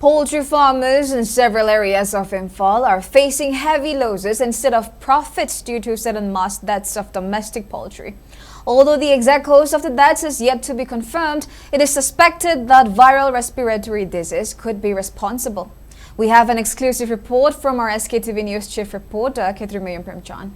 Poultry farmers in several areas of Imphal are facing heavy losses instead of profits due to sudden mass deaths of domestic poultry. Although the exact cause of the deaths is yet to be confirmed, it is suspected that viral respiratory disease could be responsible. We have an exclusive report from our SKTV News Chief Reporter, Imphal.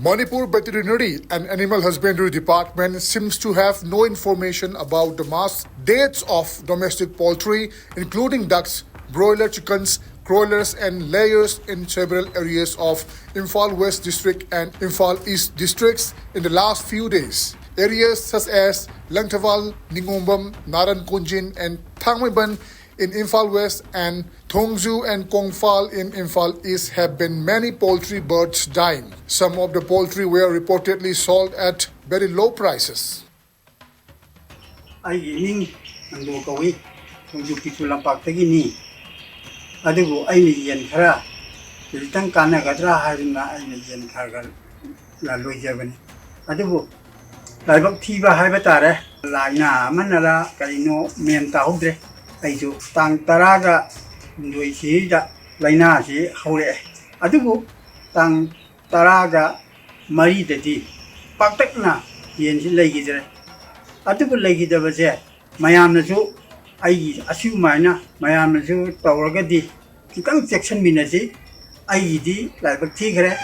Manipur Veterinary and Animal Husbandry Department seems to have no information about the mass deaths of domestic poultry, including ducks, broiler chickens, broilers and layers in several areas of Imphal West District and Imphal East Districts in the last few days. Areas such as Langtawal, Ningombam, Narankunjin and Thangmaiban in Imphal West and Thongju and Kongphal in Imphal East have been many poultry birds dying. Some of the poultry were reportedly sold at very low prices. Aisu tang taraga ndoi si da laina si hore adubu tang taraga mari dati paktakna yen si legi jere adubu legi da base mayam na su ai asu maina mayam na su tawraga di kitang section minasi ai di lai bak thi gre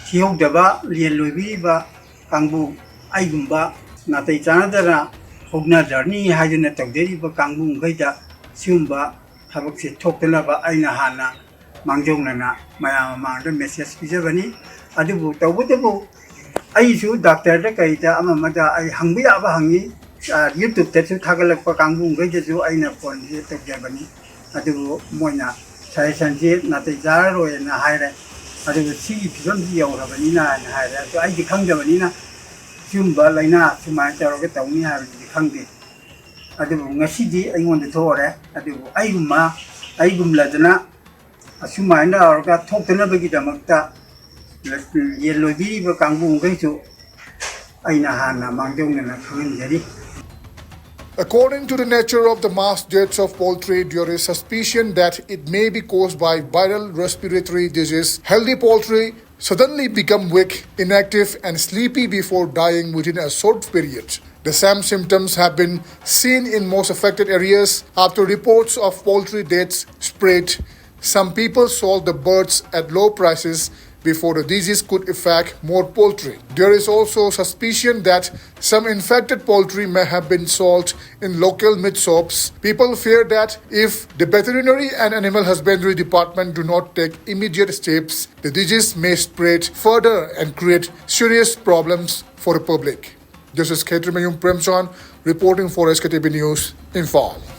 si hok da ba lien loibi ba kangbu ai gumba na tai chana da hogna jarni hajuna tawderi ba kangbu ngai da Sumba Habak talk the lava Aina Hana Mangjona Mayama message Pizavani Adibu Tawutabu Aisu Doctor Kaita Amamada I Hangi Abahangi YouTube Tetsu Tagalak Pakangu Gajazu Aina Pon here to Javani Adibu Moina Sai Sanjit Natizaro and Hire Adibu see Pizonzi or Havanina and Hire so I become Javanina Sumba Lina to my Tarogatomi have become the Adibu ngasidi ay ngon tore adibu aygum ladna asuma ina orga thoktena bagi damakta yellow bi ba kangbu ngaichu aina hana mangjong na khangin jari. According to the nature of the mass deaths of poultry, there is suspicion that it may be caused by viral respiratory disease. Healthy poultry suddenly become weak, inactive and sleepy before dying within a short period. The same symptoms have been seen in most affected areas. After reports of poultry deaths spread, some people sold the birds at low prices before the disease could affect more poultry. There is also suspicion that some infected poultry may have been sold in local meat shops. People fear that if the Veterinary and Animal Husbandry Department do not take immediate steps, the disease may spread further and create serious problems for the public. This is Imphal reporting for SKTV News, Imphal.